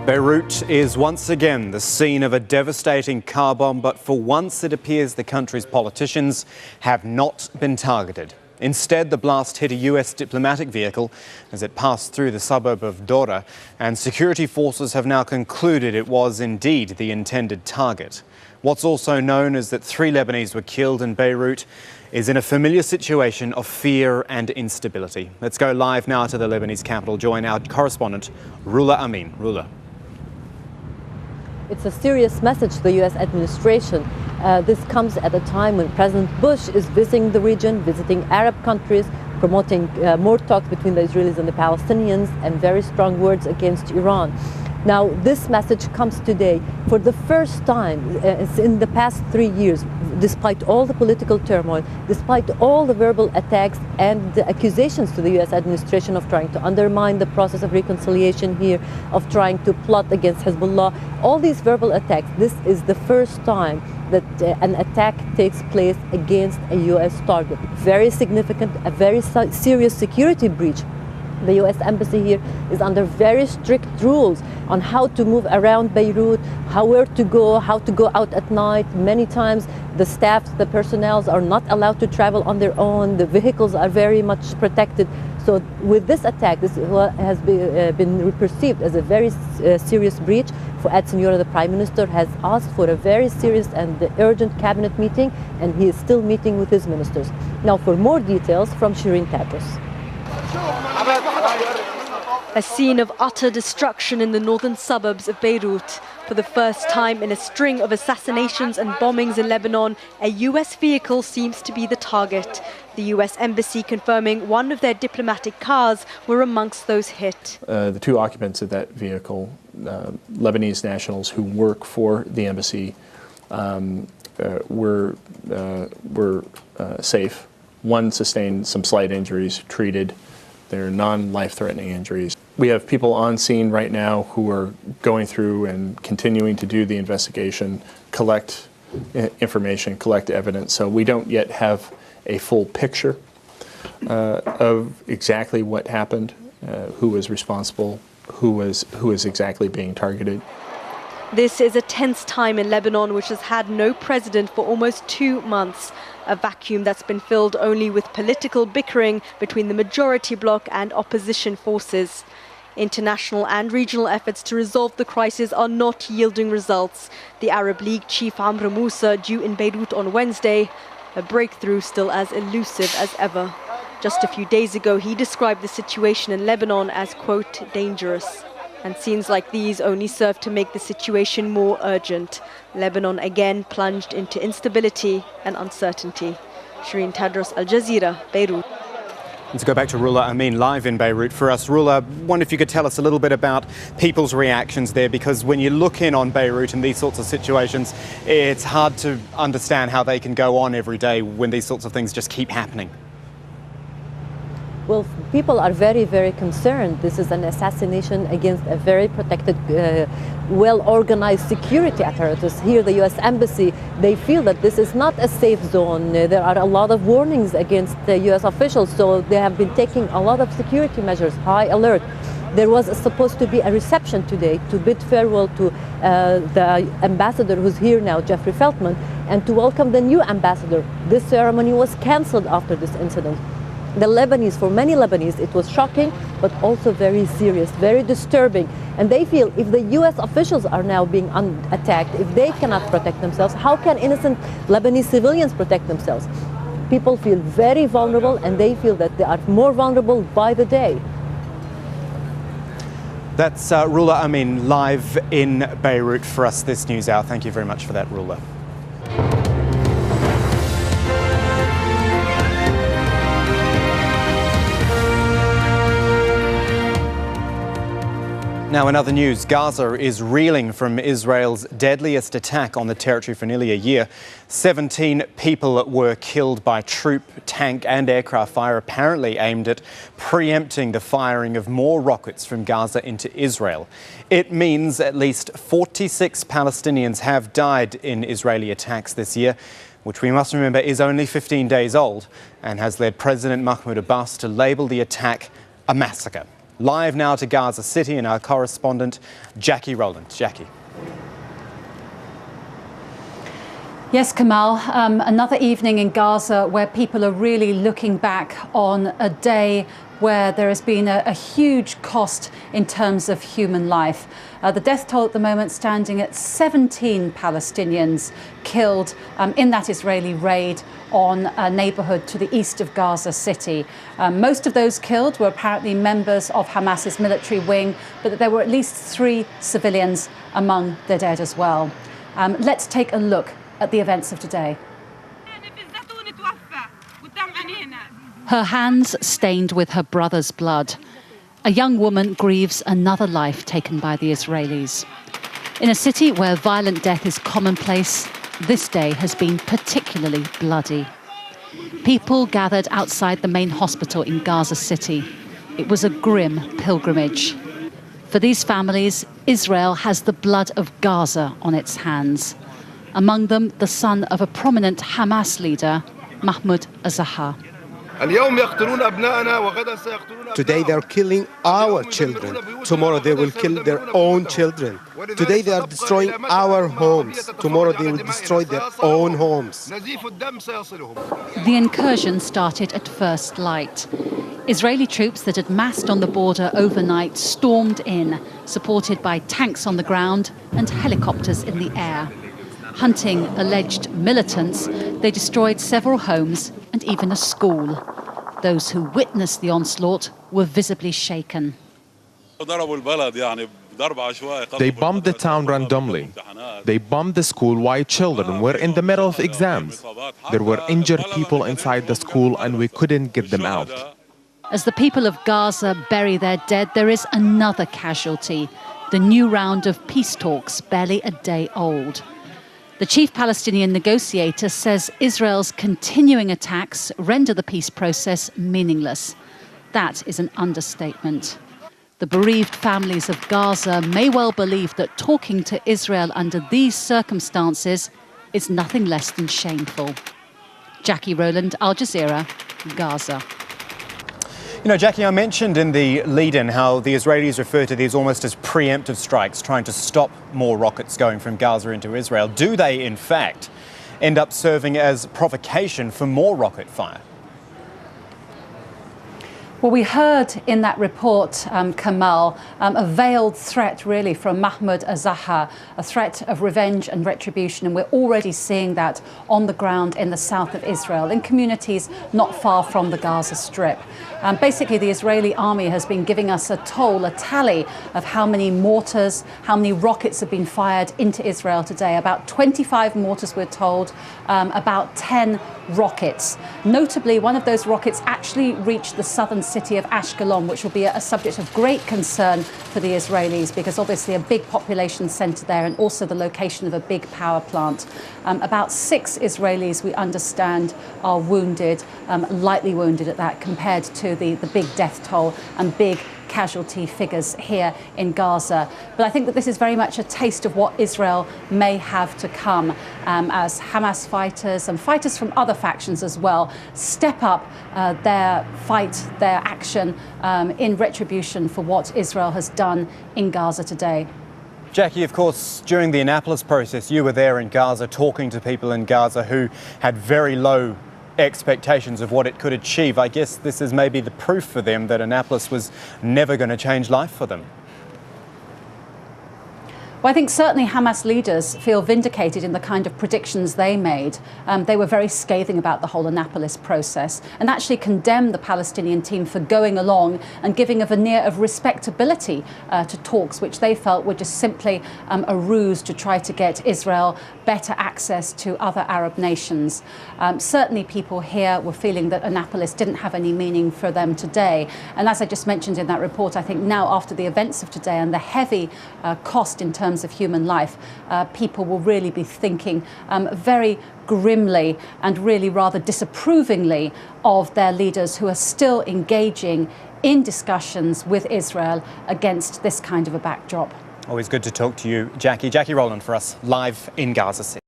Beirut is once again the scene of a devastating car bomb, but for once it appears the country's politicians have not been targeted. Instead, the blast hit a US diplomatic vehicle as it passed through the suburb of Dora, and security forces have now concluded it was indeed the intended target. What's also known is that 3 Lebanese were killed, and Beirut is in a familiar situation of fear and instability. Let's go live now to the Lebanese capital. Join our correspondent, Rula Amin. Rula. It's a serious message to the U.S. administration. This comes at a time when President Bush is visiting the region, visiting Arab countries, promoting more talks between the Israelis and the Palestinians, and very strong words against Iran. Now, this message comes today for the first time in the past 3 years, despite all the political turmoil, despite all the verbal attacks and the accusations to the U.S. administration of trying to undermine the process of reconciliation here, of trying to plot against Hezbollah, all these verbal attacks. This is the first time that an attack takes place against a U.S. target. Very significant, a very serious security breach. The U.S. Embassy here is under very strict rules on how to move around Beirut, where to go, how to go out at night. Many times the staff, the personnel are not allowed to travel on their own. The vehicles are very much protected. So with this attack, this has been perceived as a very serious breach. Fuad Senora, the Prime Minister, has asked for a very serious and urgent cabinet meeting, and he is still meeting with his ministers. Now for more details from Shireen Tadros. A scene of utter destruction in the northern suburbs of Beirut. For the first time in a string of assassinations and bombings in Lebanon, a US vehicle seems to be the target. The US Embassy confirming one of their diplomatic cars were amongst those hit. The 2 occupants of that vehicle, Lebanese nationals who work for the embassy, were safe. One sustained some slight injuries, treated. They're non-life-threatening injuries. We have people on scene right now who are going through and continuing to do the investigation, collect information, collect evidence. So we don't yet have a full picture of exactly what happened, who was responsible, who is exactly being targeted. This is a tense time in Lebanon, which has had no president for almost 2 months. A vacuum that's been filled only with political bickering between the majority bloc and opposition forces. International and regional efforts to resolve the crisis are not yielding results. The Arab League chief Amr Moussa due in Beirut on Wednesday, a breakthrough still as elusive as ever. Just a few days ago, he described the situation in Lebanon as, quote, dangerous. And scenes like these only serve to make the situation more urgent. Lebanon again plunged into instability and uncertainty. Shireen Tadros, Al-Jazeera, Beirut. Let's go back to Rula Amin live in Beirut for us. Rula, I wonder if you could tell us a little bit about people's reactions there, because when you look in on Beirut in these sorts of situations, it's hard to understand how they can go on every day when these sorts of things just keep happening. Well, people are very, very concerned. This is an assassination against a very protected, well-organized security apparatus. Here, the U.S. Embassy, they feel that this is not a safe zone. There are a lot of warnings against the U.S. officials, so they have been taking a lot of security measures, high alert. There was supposed to be a reception today to bid farewell to the ambassador who's here now, Jeffrey Feltman, and to welcome the new ambassador. This ceremony was cancelled after this incident. The Lebanese, for many Lebanese, it was shocking, but also very serious, very disturbing. And they feel if the U.S. officials are now being attacked, if they cannot protect themselves, how can innocent Lebanese civilians protect themselves? People feel very vulnerable, and they feel that they are more vulnerable by the day. That's Rula Amin live in Beirut for us this news hour. Thank you very much for that, Rula. Now, in other news, Gaza is reeling from Israel's deadliest attack on the territory for nearly a year. 17 people were killed by troop, tank and aircraft fire, apparently aimed at preempting the firing of more rockets from Gaza into Israel. It means at least 46 Palestinians have died in Israeli attacks this year, which we must remember is only 15 days old and has led President Mahmoud Abbas to label the attack a massacre. Live now to Gaza City and our correspondent, Jackie Rowland. Jackie. Yes, Kamal, another evening in Gaza where people are really looking back on a day where there has been a huge cost in terms of human life. The death toll at the moment standing at 17 Palestinians killed in that Israeli raid on a neighbourhood to the east of Gaza City. Most of those killed were apparently members of Hamas's military wing, but there were at least 3 civilians among the dead as well. Let's take a look at the events of today. Her hands stained with her brother's blood. A young woman grieves another life taken by the Israelis. In a city where violent death is commonplace, this day has been particularly bloody. People gathered outside the main hospital in Gaza City. It was a grim pilgrimage. For these families, Israel has the blood of Gaza on its hands. Among them, the son of a prominent Hamas leader, Mahmoud Azahar. Today they are killing our children. Tomorrow they will kill their own children. Today they are destroying our homes. Tomorrow they will destroy their own homes. The incursion started at first light. Israeli troops that had massed on the border overnight stormed in, supported by tanks on the ground and helicopters in the air. Hunting alleged militants, they destroyed several homes and even a school. Those who witnessed the onslaught were visibly shaken. They bombed the town randomly. They bombed the school while children were in the middle of exams. There were injured people inside the school and we couldn't get them out. As the people of Gaza bury their dead, there is another casualty. The new round of peace talks, barely a day old. The chief Palestinian negotiator says Israel's continuing attacks render the peace process meaningless. That is an understatement. The bereaved families of Gaza may well believe that talking to Israel under these circumstances is nothing less than shameful. Jackie Rowland, Al Jazeera, Gaza. You know, Jackie, I mentioned in the lead-in how the Israelis refer to these almost as preemptive strikes, trying to stop more rockets going from Gaza into Israel. Do they, in fact, end up serving as provocation for more rocket fire? Well, we heard in that report, Kamal, a veiled threat really from Mahmoud Azahar, a threat of revenge and retribution. And we're already seeing that on the ground in the south of Israel, in communities not far from the Gaza Strip. Basically, the Israeli army has been giving us a tally of how many mortars, how many rockets have been fired into Israel today. About 25 mortars, we're told, about 10 rockets. Notably, one of those rockets actually reached the southern city of Ashkelon, which will be a subject of great concern for the Israelis because obviously a big population centre there and also the location of a big power plant. About 6 Israelis, we understand, are wounded, lightly wounded at that, compared to the big death toll and big casualty figures here in Gaza. But I think that this is very much a taste of what Israel may have to come as Hamas fighters and fighters from other factions as well step up their fight, their action in retribution for what Israel has done in Gaza today. Jackie, of course, during the Annapolis process, you were there in Gaza talking to people in Gaza who had very low expectations of what it could achieve. I guess this is maybe the proof for them that Annapolis was never going to change life for them. Well, I think certainly Hamas leaders feel vindicated in the kind of predictions they made. They were very scathing about the whole Annapolis process and actually condemned the Palestinian team for going along and giving a veneer of respectability to talks, which they felt were just simply a ruse to try to get Israel better access to other Arab nations. Certainly people here were feeling that Annapolis didn't have any meaning for them today. And as I just mentioned in that report, I think now after the events of today and the heavy cost in terms of human life, people will really be thinking very grimly and really rather disapprovingly of their leaders who are still engaging in discussions with Israel against this kind of a backdrop. Always good to talk to you, Jackie. Jackie Rowland for us live in Gaza City.